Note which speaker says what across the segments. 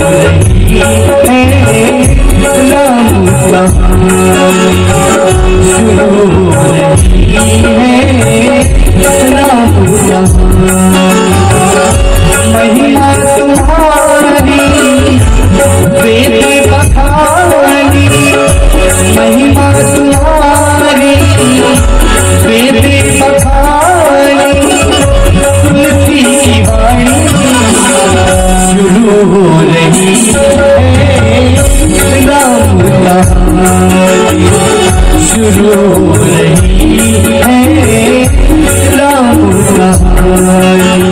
Speaker 1: रही है राम कहानी, शुरू हो रही है राम कहानी। महिमा तुम्हारी वेद बखानी, महिमा तुम्हारी वेद बखानी, तुलसी की वाणी शुरू हो रही है राम कहानी, शुरू हो रही है राम कहानी।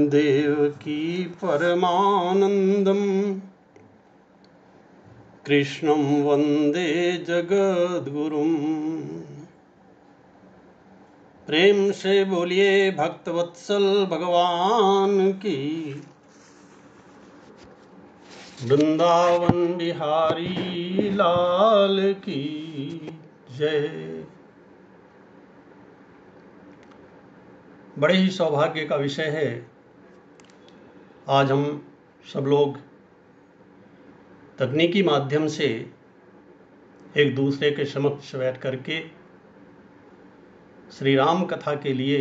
Speaker 2: देवकी परमानंदम कृष्णं वंदे जगद्गुरुम। प्रेम से बोलिए भक्तवत्सल भगवान की, वृंदावन बिहारी लाल की जय। बड़े ही सौभाग्य का विषय है, आज हम सब लोग तकनीकी माध्यम से एक दूसरे के समक्ष बैठ करके श्री राम कथा के लिए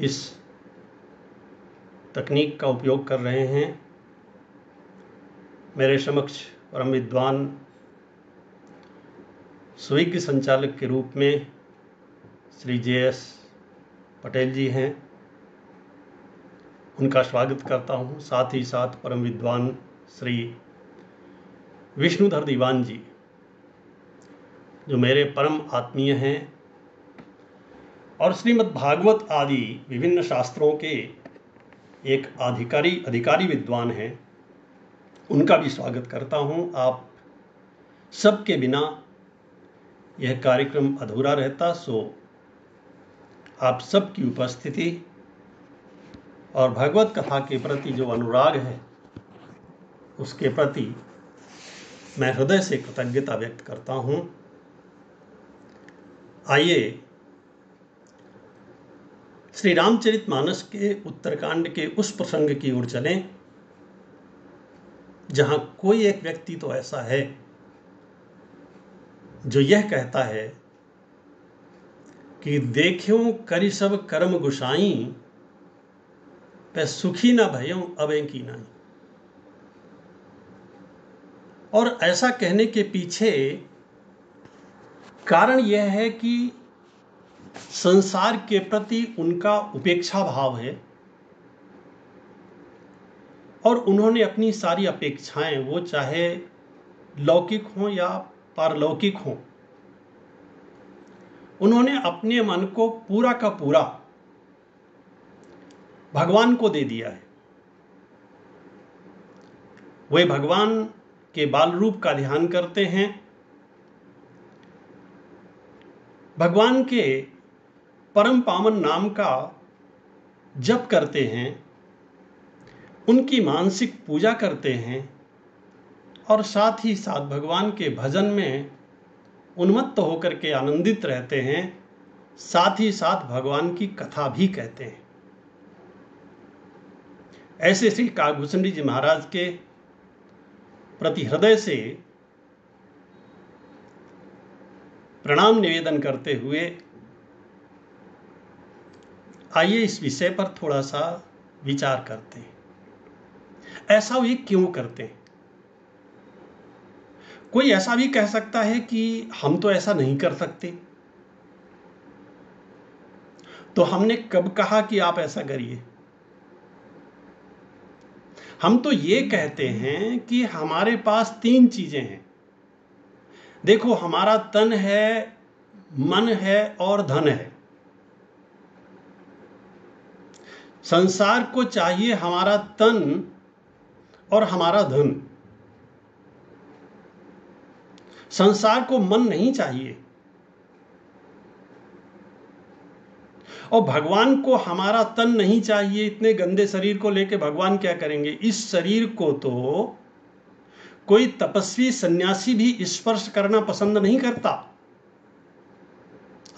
Speaker 2: इस तकनीक का उपयोग कर रहे हैं। मेरे समक्ष परम विद्वान स्विग्गी संचालक के रूप में श्री JS पटेल जी हैं, उनका स्वागत करता हूं। साथ ही साथ परम विद्वान श्री विष्णुधर दीवान जी, जो मेरे परम आत्मीय हैं और श्रीमद् भागवत आदि विभिन्न शास्त्रों के एक अधिकारी विद्वान हैं, उनका भी स्वागत करता हूं। आप सबके बिना यह कार्यक्रम अधूरा रहता, सो आप सबकी उपस्थिति और भगवत कथा के प्रति जो अनुराग है उसके प्रति मैं हृदय से कृतज्ञता व्यक्त करता हूं। आइए श्री रामचरितमानस के उत्तरकांड के उस प्रसंग की ओर चलें जहां कोई एक व्यक्ति तो ऐसा है जो यह कहता है कि देखियो करि सब कर्म गुसाई, पे सुखी न भयं अबे की नाई। और ऐसा कहने के पीछे कारण यह है कि संसार के प्रति उनका उपेक्षा भाव है और उन्होंने अपनी सारी अपेक्षाएं, वो चाहे लौकिक हों या पारलौकिक हों, उन्होंने अपने मन को पूरा का पूरा भगवान को दे दिया है। वे भगवान के बाल रूप का ध्यान करते हैं, भगवान के परम पावन नाम का जप करते हैं, उनकी मानसिक पूजा करते हैं और साथ ही साथ भगवान के भजन में उन्मत्त होकर के आनंदित रहते हैं। साथ ही साथ भगवान की कथा भी कहते हैं। ऐसे श्री काकभूषण जी महाराज के प्रति हृदय से प्रणाम निवेदन करते हुए आइए इस विषय पर थोड़ा सा विचार करते हैं। ऐसा वे क्यों करते हैं? कोई ऐसा भी कह सकता है कि हम तो ऐसा नहीं कर सकते, तो हमने कब कहा कि आप ऐसा करिए? हम तो ये कहते हैं कि हमारे पास 3 चीजें हैं। देखो, हमारा तन है, मन है और धन है। संसार को चाहिए हमारा तन और हमारा धन। संसार को मन नहीं चाहिए, और भगवान को हमारा तन नहीं चाहिए। इतने गंदे शरीर को लेके भगवान क्या करेंगे? इस शरीर को तो कोई तपस्वी सन्यासी भी स्पर्श करना पसंद नहीं करता।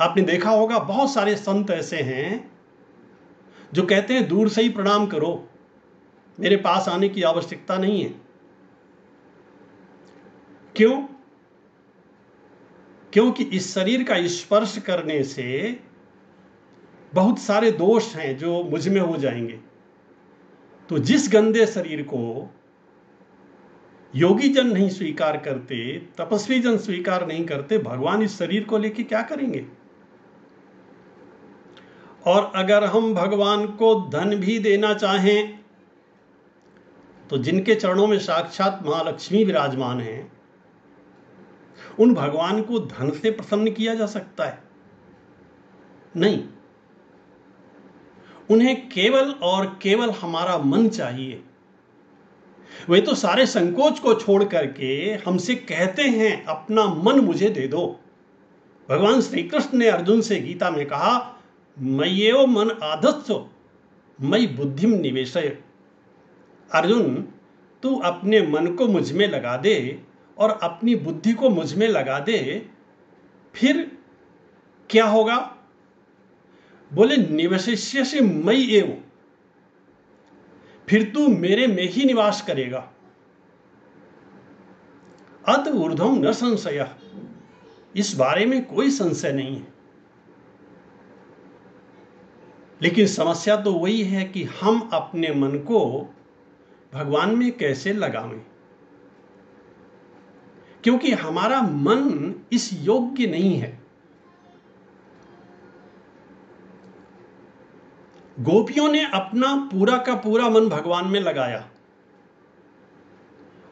Speaker 2: आपने देखा होगा बहुत सारे संत ऐसे हैं जो कहते हैं दूर से ही प्रणाम करो, मेरे पास आने की आवश्यकता नहीं है। क्यों? क्योंकि इस शरीर का स्पर्श करने से बहुत सारे दोष हैं जो मुझ में हो जाएंगे। तो जिस गंदे शरीर को योगी जन नहीं स्वीकार करते, तपस्वी जन स्वीकार नहीं करते, भगवान इस शरीर को लेके क्या करेंगे? और अगर हम भगवान को धन भी देना चाहें तो जिनके चरणों में साक्षात महालक्ष्मी विराजमान हैं, उन भगवान को धन से प्रसन्न किया जा सकता है? नहीं, उन्हें केवल और केवल हमारा मन चाहिए। वे तो सारे संकोच को छोड़ करके हमसे कहते हैं अपना मन मुझे दे दो। भगवान श्री कृष्ण ने अर्जुन से गीता में कहा, मय्येव मन आधत्सो मयि बुद्धिम निवेशय। अर्जुन, तू अपने मन को मुझ में लगा दे और अपनी बुद्धि को मुझ में लगा दे, फिर क्या होगा? बोले निवशिष्यसि मयि एव, फिर तू मेरे में ही निवास करेगा। अत ऊर्ध्वं न संशयः, इस बारे में कोई संशय नहीं है। लेकिन समस्या तो वही है कि हम अपने मन को भगवान में कैसे लगावें, क्योंकि हमारा मन इस योग्य नहीं है। गोपियों ने अपना पूरा का पूरा मन भगवान में लगाया,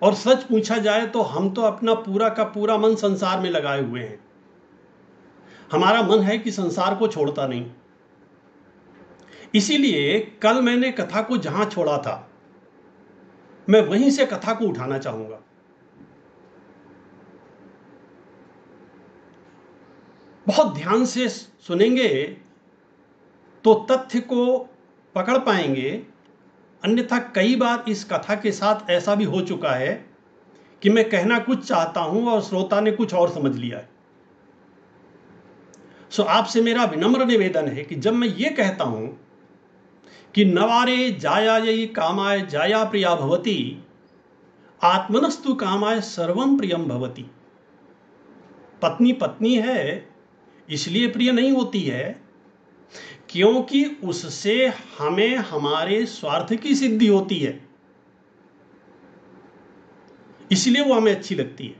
Speaker 2: और सच पूछा जाए तो हम तो अपना पूरा का पूरा मन संसार में लगाए हुए हैं। हमारा मन है कि संसार को छोड़ता नहीं। इसीलिए कल मैंने कथा को जहां छोड़ा था, मैं वहीं से कथा को उठाना चाहूंगा। बहुत ध्यान से सुनेंगे तो तथ्य को पकड़ पाएंगे, अन्यथा कई बार इस कथा के साथ ऐसा भी हो चुका है कि मैं कहना कुछ चाहता हूं और श्रोता ने कुछ और समझ लिया है। सो आपसे मेरा विनम्र निवेदन है कि जब मैं ये कहता हूं कि नवारे जायायै कामाय जाया प्रिया भवति, आत्मनस्तु कामाय सर्वं प्रियम भवति। पत्नी पत्नी है इसलिए प्रिय नहीं होती है क्योंकि उससे हमें हमारे स्वार्थ की सिद्धि होती है, इसलिए वो हमें अच्छी लगती है।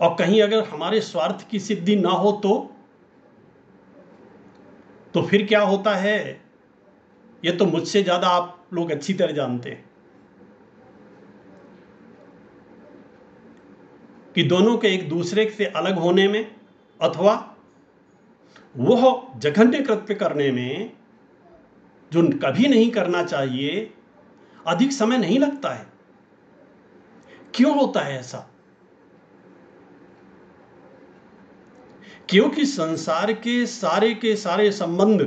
Speaker 2: और कहीं अगर हमारे स्वार्थ की सिद्धि ना हो तो फिर क्या होता है, ये तो मुझसे ज्यादा आप लोग अच्छी तरह जानते हैं कि दोनों के एक दूसरे से अलग होने में अथवा वह जघन्य कृत्य करने में जो कभी नहीं करना चाहिए, अधिक समय नहीं लगता है। क्यों होता है ऐसा? क्योंकि संसार के सारे संबंध,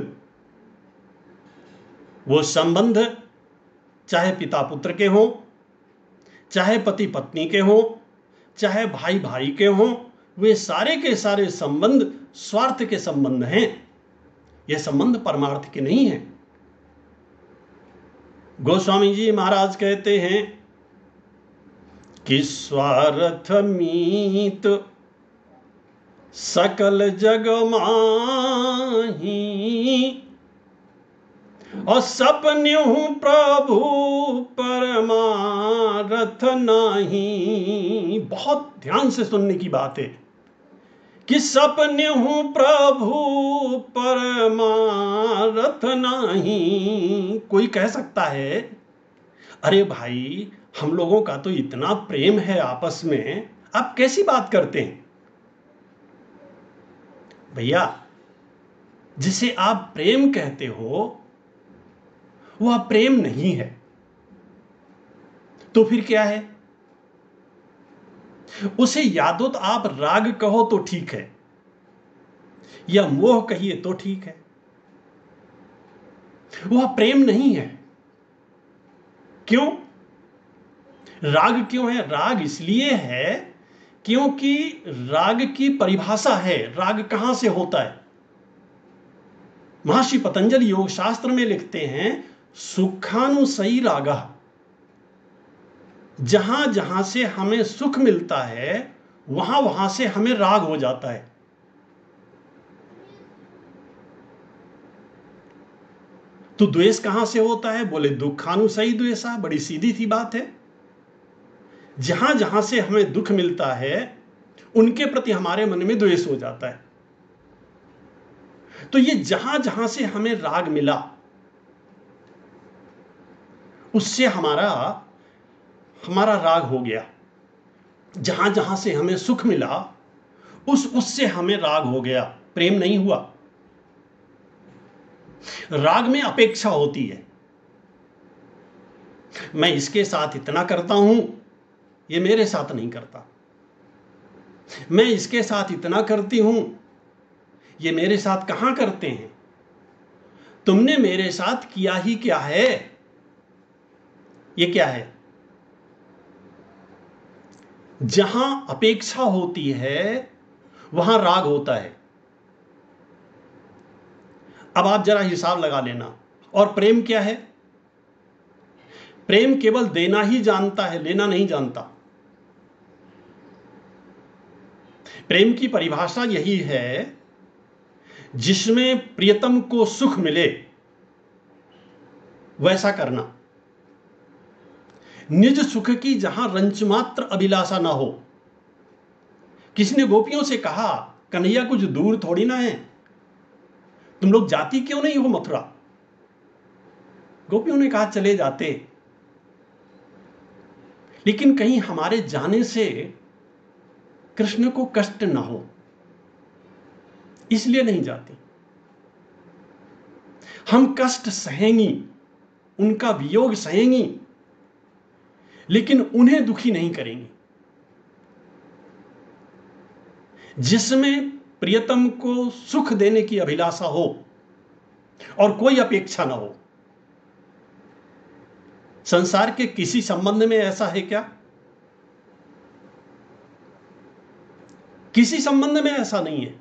Speaker 2: वो संबंध चाहे पिता पुत्र के हों, चाहे पति पत्नी के हों, चाहे भाई भाई के हों, वे सारे के सारे संबंध स्वार्थ के संबंध हैं। ये संबंध परमार्थ के नहीं हैं। गोस्वामी जी महाराज कहते हैं कि स्वार्थ मीत सकल जग माही, और सपन्यु प्रभु परमारथ नाही। बहुत ध्यान से सुनने की बात है कि सपन्यु प्रभु परमारथ नाही। कोई कह सकता है, अरे भाई हम लोगों का तो इतना प्रेम है आपस में, आप कैसी बात करते हैं? भैया, जिसे आप प्रेम कहते हो वह प्रेम नहीं है, तो फिर क्या है? उसे यादो तो आप राग कहो तो ठीक है, या मोह कहिए तो ठीक है, वह प्रेम नहीं है। क्यों? राग क्यों है? राग इसलिए है क्योंकि राग की परिभाषा है। राग कहां से होता है? महर्षि पतंजलि योग शास्त्र में लिखते हैं, सुखानुसई रागा। जहां जहां से हमें सुख मिलता है वहां वहां से हमें राग हो जाता है। तो द्वेष कहां से होता है? बोले दुखानुसई द्वेषा। बड़ी सीधी सी बात है। जहां जहां से हमें दुख मिलता है उनके प्रति हमारे मन में द्वेष हो जाता है। तो ये जहां जहां से हमें राग मिला उससे हमारा राग हो गया। जहां जहां से हमें सुख मिला उससे हमें राग हो गया, प्रेम नहीं हुआ। राग में अपेक्षा होती है। मैं इसके साथ इतना करता हूं, ये मेरे साथ नहीं करता। मैं इसके साथ इतना करती हूं, ये मेरे साथ कहां करते हैं। तुमने मेरे साथ किया ही क्या है? ये क्या है? जहां अपेक्षा होती है वहां राग होता है। अब आप जरा हिसाब लगा लेना। और प्रेम क्या है? प्रेम केवल देना ही जानता है, लेना नहीं जानता। प्रेम की परिभाषा यही है जिसमें प्रियतम को सुख मिले वैसा करना, निज सुख की जहां रंच मात्र अभिलाषा ना हो। किसी ने गोपियों से कहा, कन्हैया कुछ दूर थोड़ी ना है, तुम लोग जाती क्यों नहीं हो मथुरा? गोपियों ने कहा चले जाते, लेकिन कहीं हमारे जाने से कृष्ण को कष्ट ना हो, इसलिए नहीं जाती। हम कष्ट सहेंगी, उनका वियोग सहेंगी, लेकिन उन्हें दुखी नहीं करेंगी। जिसमें प्रियतम को सुख देने की अभिलाषा हो और कोई अपेक्षा ना हो। संसार के किसी संबंध में ऐसा है क्या? किसी संबंध में ऐसा नहीं है।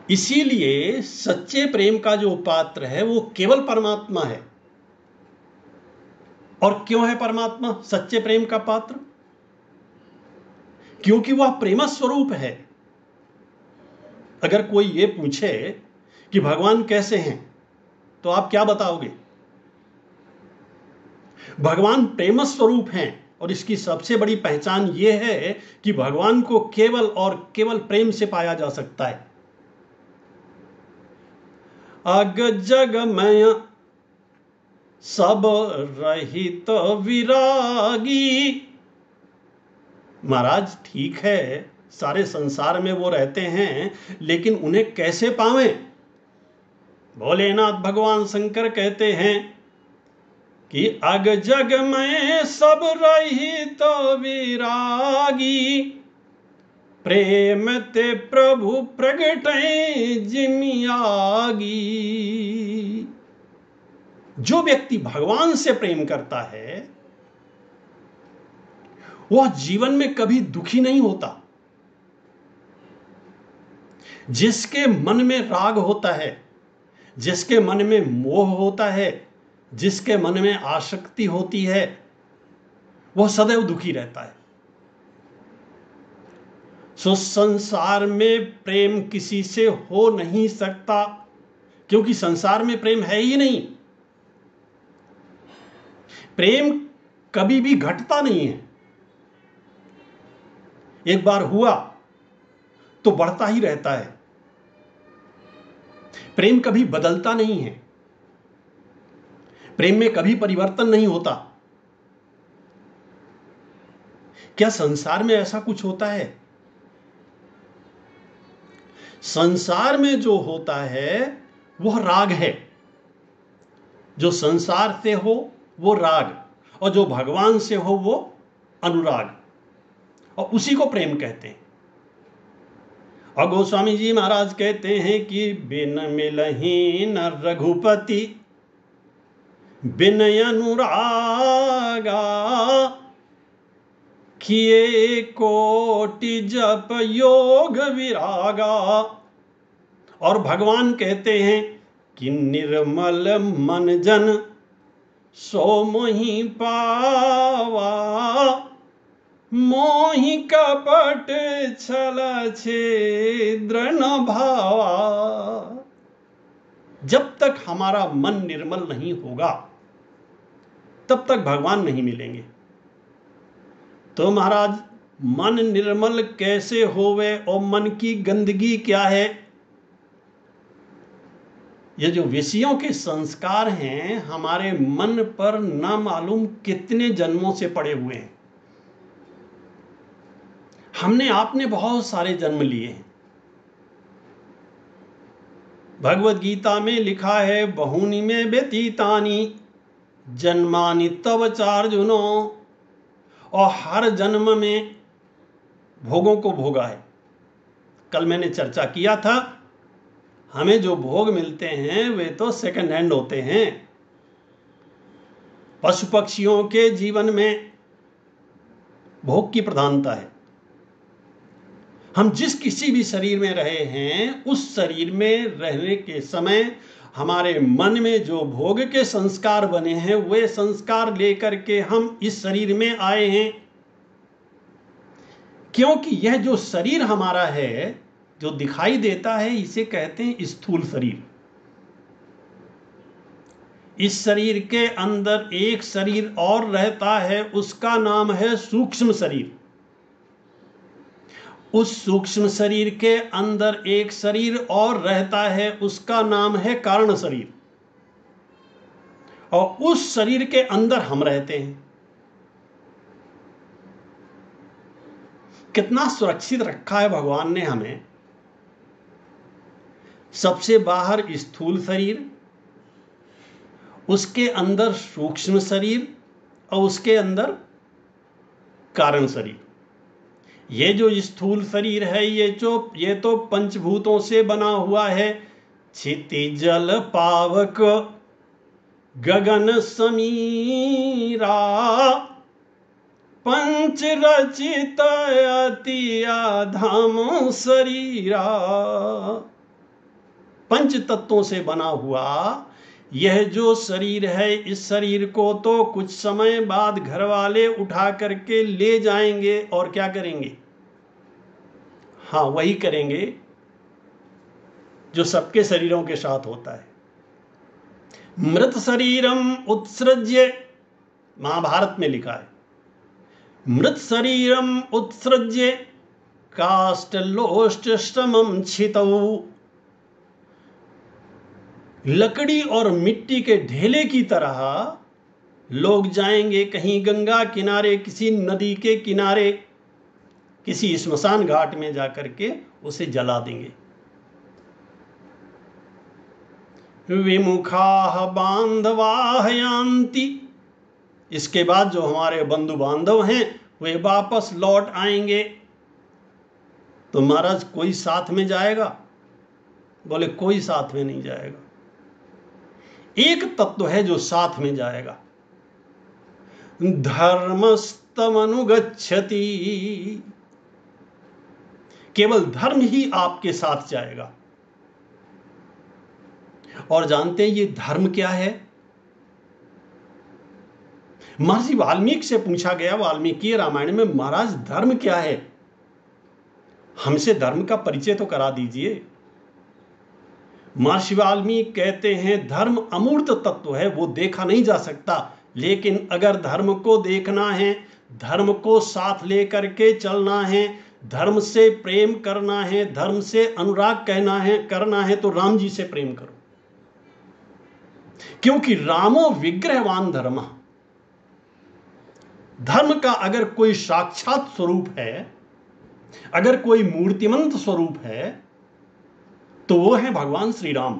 Speaker 2: इसीलिए सच्चे प्रेम का जो पात्र है वो केवल परमात्मा है। और क्यों है परमात्मा सच्चे प्रेम का पात्र? क्योंकि वह प्रेम स्वरूप है। अगर कोई ये पूछे कि भगवान कैसे हैं, तो आप क्या बताओगे? भगवान प्रेम स्वरूप हैं, और इसकी सबसे बड़ी पहचान यह है कि भगवान को केवल और केवल प्रेम से पाया जा सकता है। अग जग में सब रहित विरागी। महाराज ठीक है, सारे संसार में वो रहते हैं, लेकिन उन्हें कैसे पावें? भोलेनाथ भगवान शंकर कहते हैं कि अग जग में सब रहित विरागी, प्रेम ते प्रभु प्रगटे जिमियागी। जो व्यक्ति भगवान से प्रेम करता है वह जीवन में कभी दुखी नहीं होता। जिसके मन में राग होता है, जिसके मन में मोह होता है, जिसके मन में आसक्ति होती है, वह सदैव दुखी रहता है। सो संसार में प्रेम किसी से हो नहीं सकता, क्योंकि संसार में प्रेम है ही नहीं। प्रेम कभी भी घटता नहीं है। एक बार हुआ तो बढ़ता ही रहता है। प्रेम कभी बदलता नहीं है। प्रेम में कभी परिवर्तन नहीं होता। क्या संसार में ऐसा कुछ होता है? संसार में जो होता है वह राग है। जो संसार से हो वो राग, और जो भगवान से हो वो अनुराग। और उसी को प्रेम कहते हैं। और गोस्वामी जी महाराज कहते हैं कि बिन मिलहि न रघुपति बिन अनुरागा किए कोटि जप योग विरागा। और भगवान कहते हैं कि निर्मल मन जन सो मोहि पावा मोहि कपट छल छिद्र न भावा। जब तक हमारा मन निर्मल नहीं होगा तब तक भगवान नहीं मिलेंगे। तो महाराज मन निर्मल कैसे होवे और मन की गंदगी क्या है? ये जो विषयों के संस्कार हैं हमारे मन पर न मालूम कितने जन्मों से पड़े हुए हैं। हमने आपने बहुत सारे जन्म लिए हैं। भगवत गीता में लिखा है बहुनी में व्यतीतानि जन्मानि तव चार्जुनो। और हर जन्म में भोगों को भोगा है। कल मैंने चर्चा किया था हमें जो भोग मिलते हैं वे तो सेकंड हैंड होते हैं। पशु पक्षियों के जीवन में भोग की प्रधानता है। हम जिस किसी भी शरीर में रहे हैं उस शरीर में रहने के समय हमारे मन में जो भोग के संस्कार बने हैं वे संस्कार लेकर के हम इस शरीर में आए हैं। क्योंकि यह जो शरीर हमारा है जो दिखाई देता है इसे कहते हैं स्थूल शरीर। इस शरीर के अंदर एक शरीर और रहता है उसका नाम है सूक्ष्म शरीर। उस सूक्ष्म शरीर के अंदर एक शरीर और रहता है उसका नाम है कारण शरीर। और उस शरीर के अंदर हम रहते हैं। कितना सुरक्षित रखा है भगवान ने हमें। सबसे बाहर स्थूल शरीर, उसके अंदर सूक्ष्म शरीर और उसके अंदर कारण शरीर। ये जो स्थूल शरीर है ये तो पंचभूतों से बना हुआ है। क्षिति जल पावक गगन समीरा पंच रचित अति आधाम शरीरा। पंच तत्वों से बना हुआ यह जो शरीर है इस शरीर को तो कुछ समय बाद घर वाले उठा करके ले जाएंगे और क्या करेंगे? हाँ वही करेंगे जो सबके शरीरों के साथ होता है। मृत शरीरम उत्सृज्य, महाभारत में लिखा है, मृत शरीरम उत्सृज्य काष्ठलोष्ट श्रमम छितौ। लकड़ी और मिट्टी के ढेले की तरह लोग जाएंगे कहीं गंगा किनारे, किसी नदी के किनारे, किसी श्मशान घाट में जाकर के उसे जला देंगे। विमुखा बांधवाः यान्ति, इसके बाद जो हमारे बंधु बांधव हैं वे वापस लौट आएंगे। तो महाराज कोई साथ में जाएगा? बोले कोई साथ में नहीं जाएगा। एक तत्व है जो साथ में जाएगा, धर्मस्तमनुगच्छति। केवल धर्म ही आपके साथ जाएगा। और जानते हैं ये धर्म क्या है? महर्षि वाल्मीकि से पूछा गया वाल्मीकि रामायण में, महाराज धर्म क्या है? हमसे धर्म का परिचय तो करा दीजिए। महर्षि वाल्मीकि कहते हैं धर्म अमूर्त तत्व है, वो देखा नहीं जा सकता। लेकिन अगर धर्म को देखना है, धर्म को साथ लेकर के चलना है, धर्म से प्रेम करना है, धर्म से अनुराग करना है तो राम जी से प्रेम करो। क्योंकि रामो विग्रहवान धर्म। धर्म का अगर कोई साक्षात स्वरूप है, अगर कोई मूर्तिमंत स्वरूप है तो वो है भगवान श्री राम।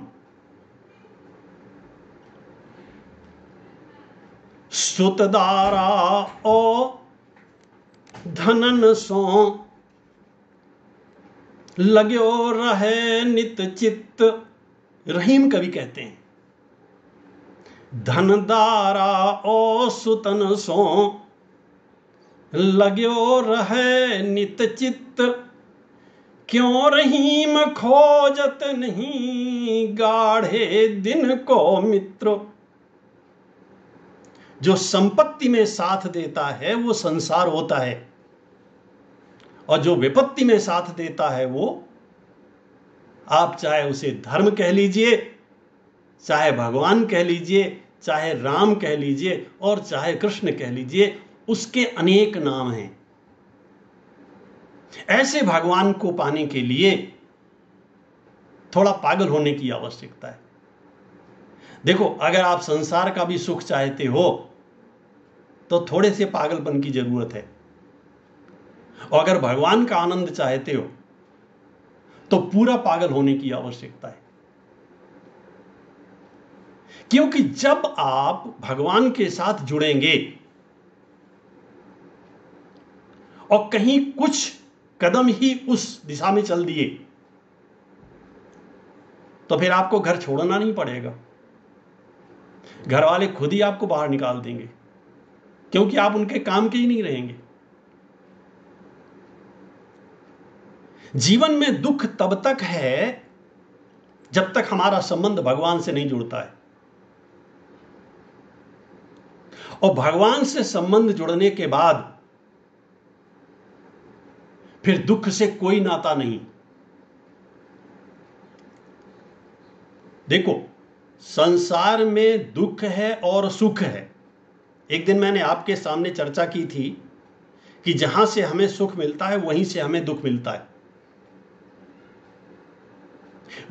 Speaker 2: सुतदारा ओ धनन सो लाग्यो रहे नित चित्त। रहीम कवि कहते हैं, धनदारा ओ सुतन सो लाग्यो रहे नित चित्त। क्यों रहीम खोजत नहीं गाढ़े दिन को मित्र। जो संपत्ति में साथ देता है वो संसार होता है, और जो विपत्ति में साथ देता है वो, आप चाहे उसे धर्म कह लीजिए, चाहे भगवान कह लीजिए, चाहे राम कह लीजिए, और चाहे कृष्ण कह लीजिए, उसके अनेक नाम हैं। ऐसे भगवान को पाने के लिए थोड़ा पागल होने की आवश्यकता है। देखो, अगर आप संसार का भी सुख चाहते हो तो थोड़े से पागलपन की जरूरत है, और अगर भगवान का आनंद चाहते हो तो पूरा पागल होने की आवश्यकता है। क्योंकि जब आप भगवान के साथ जुड़ेंगे और कहीं कुछ कदम ही उस दिशा में चल दिए तो फिर आपको घर छोड़ना नहीं पड़ेगा। घर वाले खुद ही आपको बाहर निकाल देंगे, क्योंकि आप उनके काम के ही नहीं रहेंगे। जीवन में दुख तब तक है जब तक हमारा संबंध भगवान से नहीं जुड़ता है, और भगवान से संबंध जुड़ने के बाद फिर दुख से कोई नाता नहीं। देखो, संसार में दुख है और सुख है। एक दिन मैंने आपके सामने चर्चा की थी कि जहां से हमें सुख मिलता है वहीं से हमें दुख मिलता है।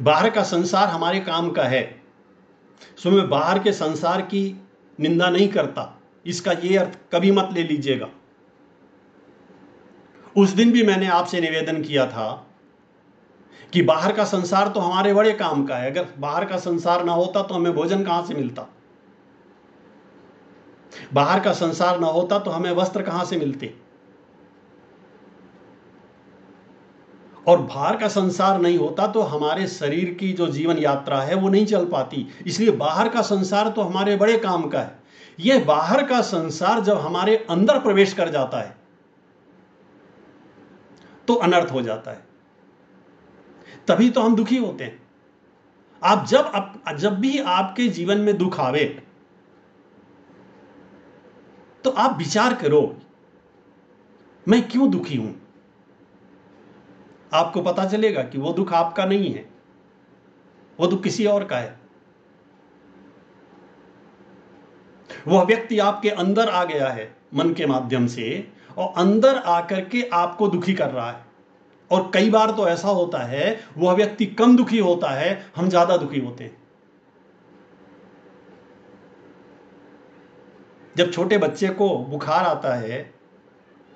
Speaker 2: बाहर का संसार हमारे काम का है, सो मैं बाहर के संसार की निंदा नहीं करता, इसका ये अर्थ कभी मत ले लीजिएगा। उस दिन भी मैंने आपसे निवेदन किया था कि बाहर का संसार तो हमारे बड़े काम का है। अगर बाहर का संसार ना होता तो हमें भोजन कहां से मिलता, बाहर का संसार ना होता तो हमें वस्त्र कहां से मिलते, और बाहर का संसार नहीं होता तो हमारे शरीर की जो जीवन यात्रा है वो नहीं चल पाती। इसलिए बाहर का संसार तो हमारे बड़े काम का है। यह बाहर का संसार जब हमारे अंदर प्रवेश कर जाता है तो अनर्थ हो जाता है, तभी तो हम दुखी होते हैं। आप जब भी आपके जीवन में दुख आवे तो आप विचार करो, मैं क्यों दुखी हूं। आपको पता चलेगा कि वो दुख आपका नहीं है, वो दुख किसी और का है। वह व्यक्ति आपके अंदर आ गया है मन के माध्यम से, और अंदर आकर के आपको दुखी कर रहा है। और कई बार तो ऐसा होता है वह व्यक्ति कम दुखी होता है, हम ज्यादा दुखी होते हैं। जब छोटे बच्चे को बुखार आता है,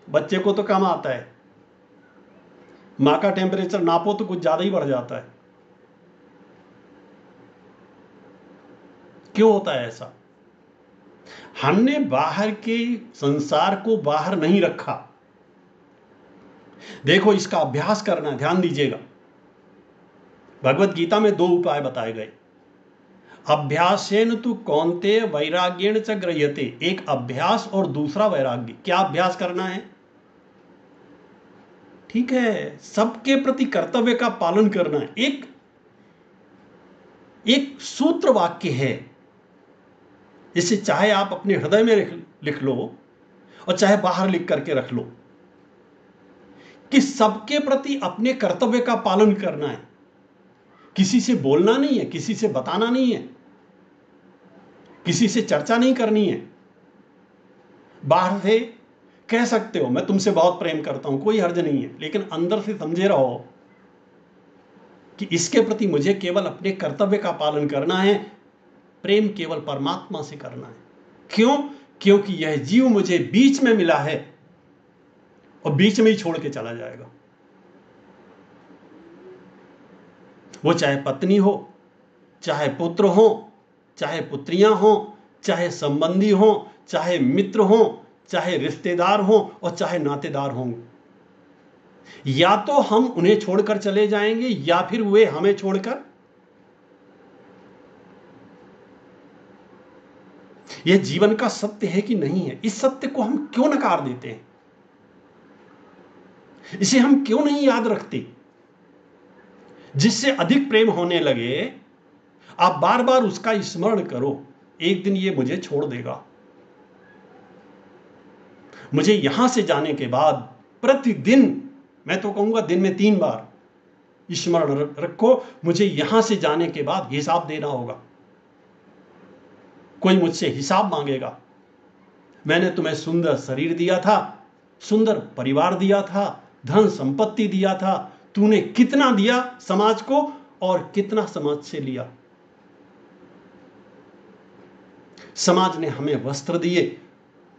Speaker 2: बच्चे को तो कम आता है, मां का टेम्परेचर नापो तो कुछ ज्यादा ही बढ़ जाता है। क्यों होता है ऐसा? हमने बाहर के संसार को बाहर नहीं रखा। देखो, इसका अभ्यास करना, ध्यान दीजिएगा। भगवत गीता में 2 उपाय बताए गए। अभ्यासेन तु कौन्तेय वैराग्येण च गृह्यते। एक अभ्यास और दूसरा वैराग्य। क्या अभ्यास करना है? ठीक है, सबके प्रति कर्तव्य का पालन करना है। एक सूत्र वाक्य है, जिसे चाहे आप अपने हृदय में लिख लो और चाहे बाहर लिख करके रख लो, कि सबके प्रति अपने कर्तव्य का पालन करना है। किसी से बोलना नहीं है, किसी से बताना नहीं है, किसी से चर्चा नहीं करनी है। बाहर से कह सकते हो मैं तुमसे बहुत प्रेम करता हूं, कोई हर्ज नहीं है, लेकिन अंदर से समझे रहो कि इसके प्रति मुझे केवल अपने कर्तव्य का पालन करना है। प्रेम केवल परमात्मा से करना है। क्यों? क्योंकि यह जीव मुझे बीच में मिला है और बीच में ही छोड़ के चला जाएगा। वो चाहे पत्नी हो, चाहे पुत्र हो, चाहे पुत्रियां हो, चाहे संबंधी हो, चाहे मित्र हो, चाहे रिश्तेदार हों और चाहे नातेदार हों, या तो हम उन्हें छोड़कर चले जाएंगे या फिर वे हमें छोड़कर। यह जीवन का सत्य है कि नहीं है? इस सत्य को हम क्यों नकार देते हैं? इसे हम क्यों नहीं याद रखते? जिससे अधिक प्रेम होने लगे, आप बार बार उसका स्मरण करो, एक दिन ये मुझे छोड़ देगा। मुझे यहां से जाने के बाद प्रतिदिन, मैं तो कहूंगा दिन में 3 बार स्मरण रखो, मुझे यहां से जाने के बाद हिसाब देना होगा। कोई मुझसे हिसाब मांगेगा। मैंने तुम्हें सुंदर शरीर दिया था, सुंदर परिवार दिया था, धन संपत्ति दिया था, तूने कितना दिया समाज को और कितना समाज से लिया? समाज ने हमें वस्त्र दिए,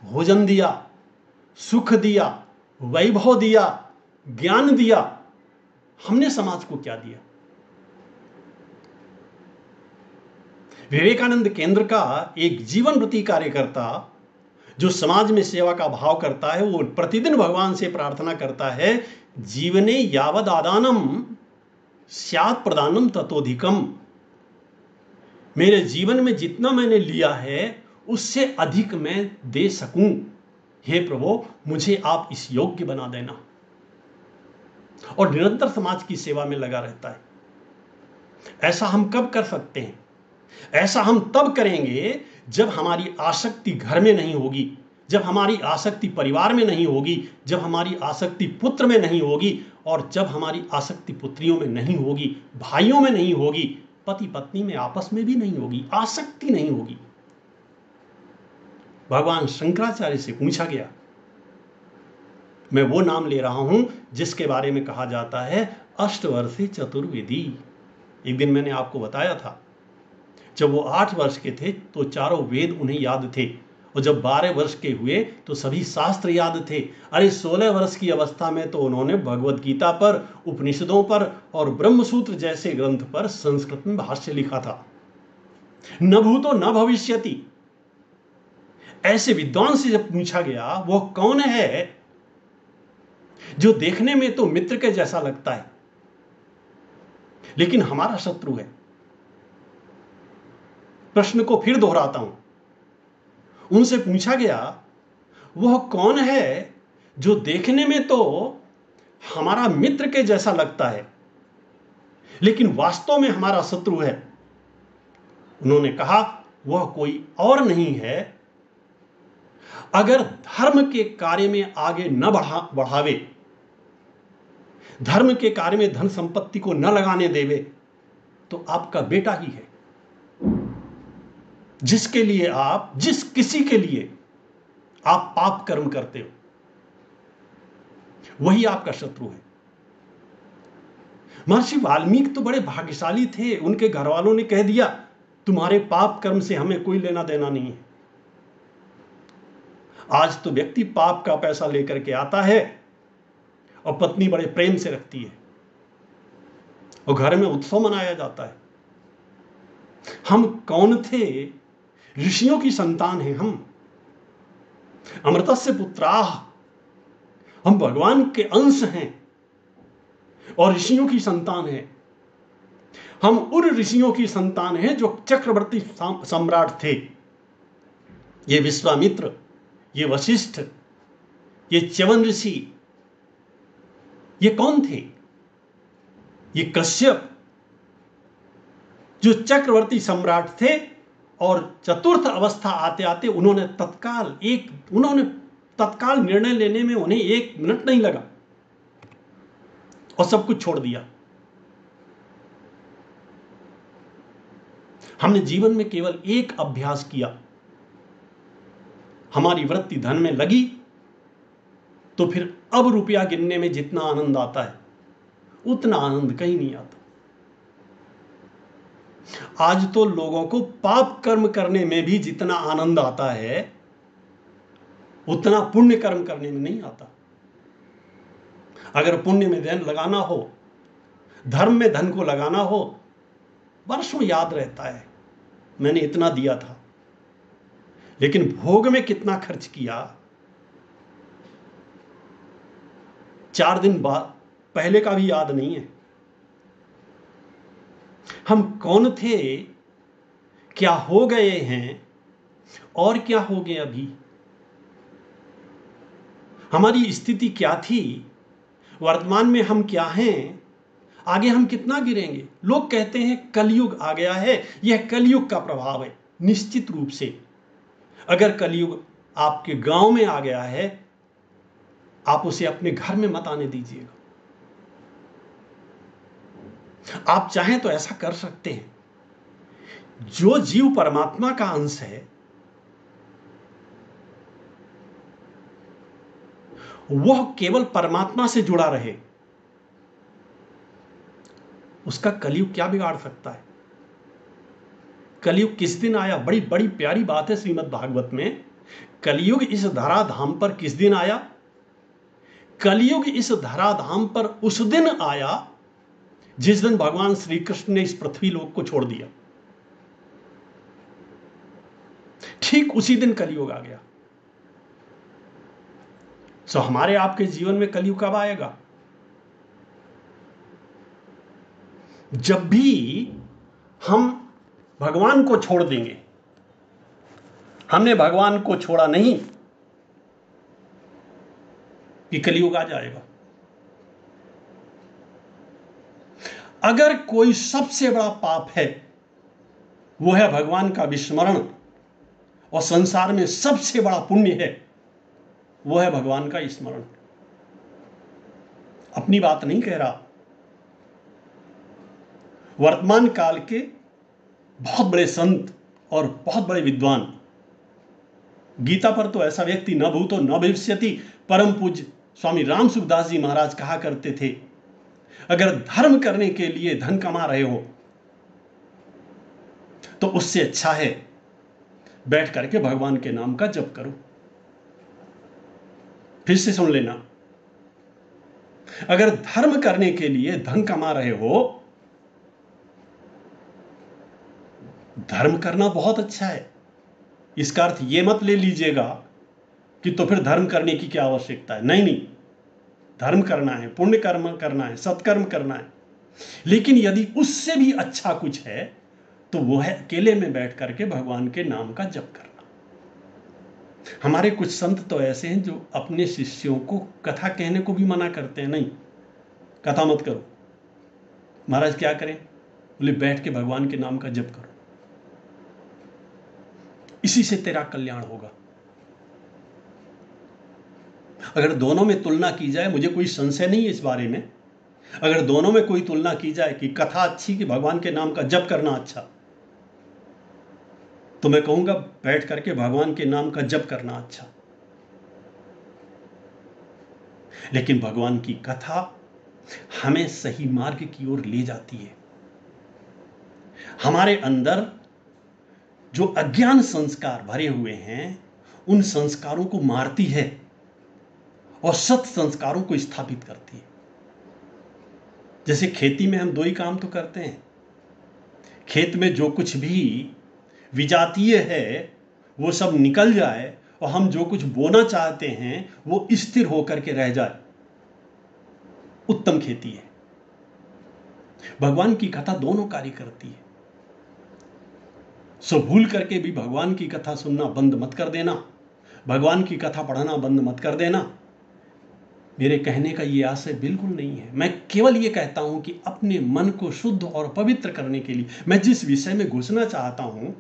Speaker 2: भोजन दिया, सुख दिया, वैभव दिया, ज्ञान दिया। हमने समाज को क्या दिया? विवेकानंद केंद्र का एक जीवनव्रती कार्यकर्ता जो समाज में सेवा का भाव करता है, वो प्रतिदिन भगवान से प्रार्थना करता है, जीवने यावद आदानम स्यात् प्रदानम ततोधिकम। मेरे जीवन में जितना मैंने लिया है उससे अधिक मैं दे सकूं। हे प्रभु, मुझे आप इस योग्य बना देना। और निरंतर समाज की सेवा में लगा रहता है। ऐसा हम कब कर सकते हैं? ऐसा हम तब करेंगे जब हमारी आसक्ति घर में नहीं होगी, जब हमारी आसक्ति परिवार में नहीं होगी, जब हमारी आसक्ति पुत्र में नहीं होगी, और जब हमारी आसक्ति पुत्रियों में नहीं होगी, भाइयों में नहीं होगी, पति पत्नी में आपस में भी नहीं होगी, आसक्ति नहीं होगी। भगवान शंकराचार्य से पूछा गया, मैं वो नाम ले रहा हूं जिसके बारे में कहा जाता है अष्टवर्षे चतुर्वेदी। एक दिन मैंने आपको बताया था, जब वो 8 वर्ष के थे तो चारों वेद उन्हें याद थे, और जब 12 वर्ष के हुए तो सभी शास्त्र याद थे। अरे 16 वर्ष की अवस्था में तो उन्होंने भगवद गीता पर, उपनिषदों पर और ब्रह्मसूत्र जैसे ग्रंथ पर संस्कृत में भाष्य लिखा था। न भूतो न भविष्यति। ऐसे विद्वान से जब पूछा गया, वो कौन है जो देखने में तो मित्र के जैसा लगता है लेकिन हमारा शत्रु है? प्रश्न को फिर दोहराता हूं, उनसे पूछा गया, वह कौन है जो देखने में तो हमारा मित्र के जैसा लगता है लेकिन वास्तव में हमारा शत्रु है? उन्होंने कहा, वह कोई और नहीं है, अगर धर्म के कार्य में आगे न बढ़ावे, धर्म के कार्य में धन संपत्ति को न लगाने देवे, तो आपका बेटा ही है। जिसके लिए आप, जिस किसी के लिए आप पाप कर्म करते हो, वही आपका शत्रु है। महर्षि वाल्मीकि तो बड़े भाग्यशाली थे, उनके घर वालों ने कह दिया, तुम्हारे पाप कर्म से हमें कोई लेना देना नहीं है। आज तो व्यक्ति पाप का पैसा लेकर के आता है और पत्नी बड़े प्रेम से रखती है और घर में उत्सव मनाया जाता है। हम कौन थे? ऋषियों की संतान हैं हम, अमृतस्य पुत्राः, हम भगवान के अंश हैं और ऋषियों की संतान हैं। हम उन ऋषियों की संतान हैं जो चक्रवर्ती सम्राट थे। ये विश्वामित्र, ये वशिष्ठ, ये च्यवन ऋषि, ये कौन थे? ये कश्यप, जो चक्रवर्ती सम्राट थे, और चतुर्थ अवस्था आते आते उन्होंने तत्काल निर्णय लेने में उन्हें 1 मिनट नहीं लगा और सब कुछ छोड़ दिया। हमने जीवन में केवल एक अभ्यास किया, हमारी वृत्ति धन में लगी, तो फिर अब रुपया गिनने में जितना आनंद आता है उतना आनंद कहीं नहीं आता। आज तो लोगों को पाप कर्म करने में भी जितना आनंद आता है उतना पुण्य कर्म करने में नहीं आता। अगर पुण्य में धन लगाना हो, धर्म में धन को लगाना हो, वर्षों याद रहता है मैंने इतना दिया था, लेकिन भोग में कितना खर्च किया 4 दिन बाद पहले का भी याद नहीं है। हम कौन थे, क्या हो गए हैं और क्या हो गए अभी, हमारी स्थिति क्या थी, वर्तमान में हम क्या हैं, आगे हम कितना गिरेंगे। लोग कहते हैं कलयुग आ गया है, यह कलयुग का प्रभाव है। निश्चित रूप से अगर कलयुग आपके गांव में आ गया है, आप उसे अपने घर में मत आने दीजिएगा। आप चाहें तो ऐसा कर सकते हैं, जो जीव परमात्मा का अंश है वह केवल परमात्मा से जुड़ा रहे, उसका कलयुग क्या बिगाड़ सकता है। कलयुग किस दिन आया, बड़ी बड़ी प्यारी बात है श्रीमद् भागवत में। कलयुग इस धराधाम पर किस दिन आया? कलयुग इस धराधाम पर उस दिन आया जिस दिन भगवान श्री कृष्ण ने इस पृथ्वी लोक को छोड़ दिया। ठीक उसी दिन कलयुग आ गया। सो हमारे आपके जीवन में कलयुग कब आएगा? जब भी हम भगवान को छोड़ देंगे। हमने भगवान को छोड़ा नहीं कि कलयुग आ जाएगा। अगर कोई सबसे बड़ा पाप है वो है भगवान का विस्मरण, और संसार में सबसे बड़ा पुण्य है वो है भगवान का स्मरण। अपनी बात नहीं कह रहा, वर्तमान काल के बहुत बड़े संत और बहुत बड़े विद्वान, गीता पर तो ऐसा व्यक्ति न भूतो न भविष्यति, परम पूज्य स्वामी राम सुखदास जी महाराज कहा करते थे, अगर धर्म करने के लिए धन कमा रहे हो तो उससे अच्छा है बैठ करके भगवान के नाम का जप करो। फिर से सुन लेना, अगर धर्म करने के लिए धन कमा रहे हो, धर्म करना बहुत अच्छा है, इसका अर्थ यह मत ले लीजिएगा कि तो फिर धर्म करने की क्या आवश्यकता है। नहीं नहीं, धर्म करना है, पुण्य कर्म करना है, सत्कर्म करना है, लेकिन यदि उससे भी अच्छा कुछ है तो वो है अकेले में बैठ करके भगवान के नाम का जप करना। हमारे कुछ संत तो ऐसे हैं जो अपने शिष्यों को कथा कहने को भी मना करते हैं, नहीं कथा मत करो। महाराज क्या करें? बोले बैठ के भगवान के नाम का जप करो, इसी से तेरा कल्याण होगा। अगर दोनों में तुलना की जाए, मुझे कोई संशय नहीं है इस बारे में, अगर दोनों में कोई तुलना की जाए कि कथा अच्छी कि भगवान के नाम का जप करना अच्छा, तो मैं कहूंगा बैठ करके भगवान के नाम का जप करना अच्छा। लेकिन भगवान की कथा हमें सही मार्ग की ओर ले जाती है। हमारे अंदर जो अज्ञान संस्कार भरे हुए हैं उन संस्कारों को मारती है और सत संस्कारों को स्थापित करती है। जैसे खेती में हम दो ही काम तो करते हैं, खेत में जो कुछ भी विजातीय है वो सब निकल जाए और हम जो कुछ बोना चाहते हैं वो स्थिर होकर के रह जाए, उत्तम खेती है। भगवान की कथा दोनों कार्य करती है। सो भूल करके भी भगवान की कथा सुनना बंद मत कर देना, भगवान की कथा पढ़ना बंद मत कर देना। मेरे कहने का ये आशय बिल्कुल नहीं है, मैं केवल ये कहता हूं कि अपने मन को शुद्ध और पवित्र करने के लिए मैं जिस विषय में घुसना चाहता हूं,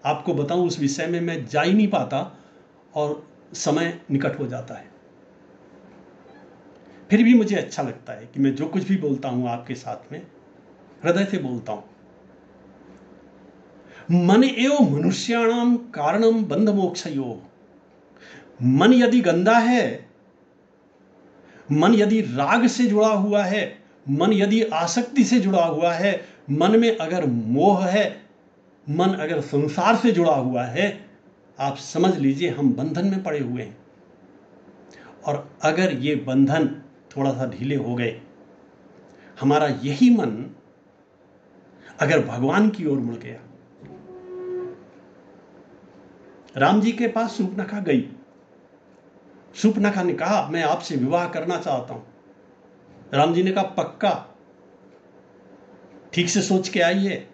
Speaker 2: आपको बताऊं उस विषय में मैं जा ही नहीं पाता और समय निकट हो जाता है। फिर भी मुझे अच्छा लगता है कि मैं जो कुछ भी बोलता हूं आपके साथ में हृदय से बोलता हूं। मन एव मनुष्याणाम कारणम बंध मोक्षयो। मन यदि गंदा है, मन यदि राग से जुड़ा हुआ है, मन यदि आसक्ति से जुड़ा हुआ है, मन में अगर मोह है, मन अगर संसार से जुड़ा हुआ है, आप समझ लीजिए हम बंधन में पड़े हुए हैं। और अगर ये बंधन थोड़ा सा ढीले हो गए, हमारा यही मन अगर भगवान की ओर मुड़ गया। राम जी के पास शूर्पणखा गई, शूर्पणखा ने कहा मैं आपसे विवाह करना चाहता हूं। राम जी ने कहा पक्का, ठीक से सोच के आइए,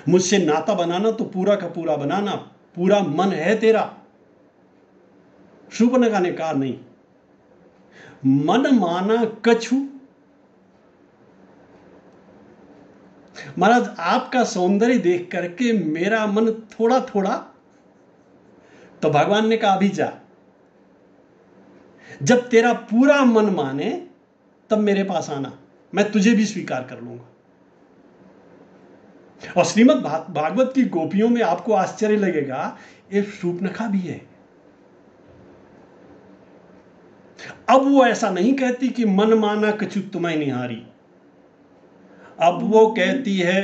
Speaker 2: मुझसे नाता बनाना तो पूरा का पूरा बनाना, पूरा मन है तेरा। शूर्पणखा ने कहा नहीं, मन माना कछु। महाराज आपका सौंदर्य देख करके मेरा मन थोड़ा थोड़ा, तो भगवान ने कहा अभी जा, जब तेरा पूरा मन माने तब मेरे पास आना, मैं तुझे भी स्वीकार कर लूंगा। और श्रीमद् भागवत की गोपियों में आपको आश्चर्य लगेगा, एक शूर्पणखा भी है। अब वो ऐसा नहीं कहती कि मन माना कछु तुम्हें निहारी, अब वो कहती है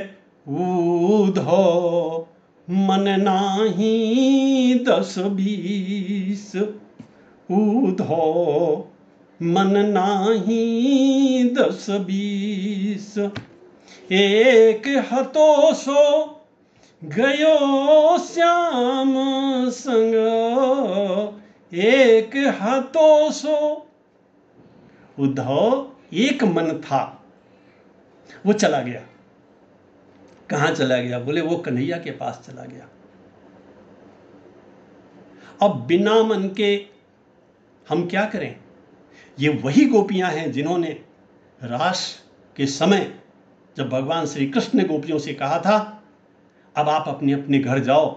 Speaker 2: ऊधो मन नाही 10-20, ऊधो मन नाही 10-20, एक हतो सो गयो श्याम संग, एक हतो सो। उद्धव एक मन था, वो चला गया। कहां चला गया? बोले वो कन्हैया के पास चला गया। अब बिना मन के हम क्या करें? ये वही गोपियां हैं जिन्होंने रास के समय जब भगवान श्री कृष्ण ने गोपियों से कहा था अब आप अपने अपने घर जाओ,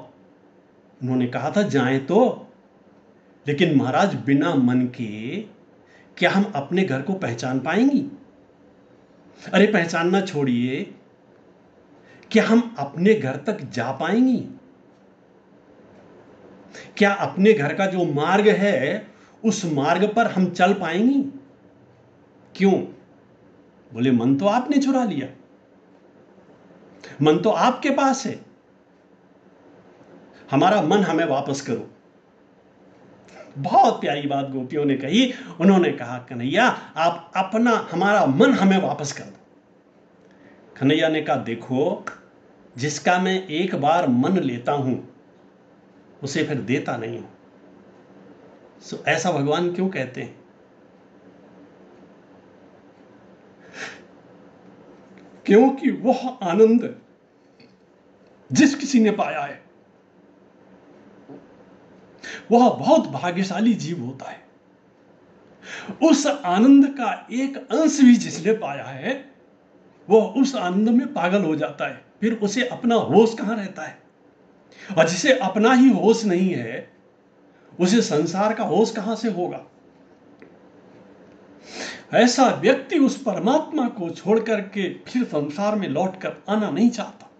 Speaker 2: उन्होंने कहा था जाएं तो, लेकिन महाराज बिना मन के क्या हम अपने घर को पहचान पाएंगी? अरे पहचानना छोड़िए, क्या हम अपने घर तक जा पाएंगी? क्या अपने घर का जो मार्ग है उस मार्ग पर हम चल पाएंगी? क्यों? बोले मन तो आपने चुरा लिया, मन तो आपके पास है, हमारा मन हमें वापस करो। बहुत प्यारी बात गोपियों ने कही। उन्होंने कहा कन्हैया आप अपना हमारा मन हमें वापस कर दो। कन्हैया ने कहा देखो, जिसका मैं एक बार मन लेता हूं उसे फिर देता नहीं हूं। सो ऐसा भगवान क्यों कहते हैं? क्योंकि वह आनंद जिस किसी ने पाया है वह बहुत भाग्यशाली जीव होता है। उस आनंद का एक अंश भी जिसने पाया है वह उस आनंद में पागल हो जाता है, फिर उसे अपना होश कहां रहता है? और जिसे अपना ही होश नहीं है उसे संसार का होश कहां से होगा? ऐसा व्यक्ति उस परमात्मा को छोड़ करके फिर संसार में लौट कर आना नहीं चाहता।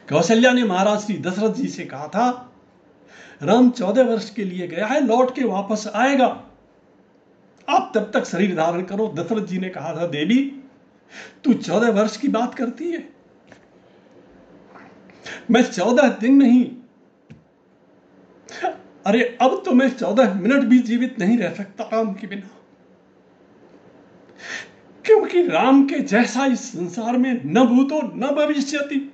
Speaker 2: कौशल्या ने महाराज श्री दशरथ जी से कहा था राम 14 वर्ष के लिए गया है, लौट के वापस आएगा, आप तब तक शरीर धारण करो। दशरथ जी ने कहा था देवी तू 14 वर्ष की बात करती है, मैं 14 दिन नहीं, अरे अब तो मैं 14 मिनट भी जीवित नहीं रह सकता राम के बिना, क्योंकि राम के जैसा इस संसार में न भूतो न भविष्यति,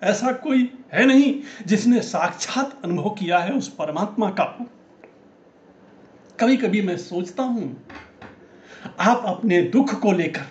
Speaker 2: ऐसा कोई है नहीं जिसने साक्षात अनुभव किया है उस परमात्मा का। कभी कभी मैं सोचता हूं आप अपने दुख को लेकर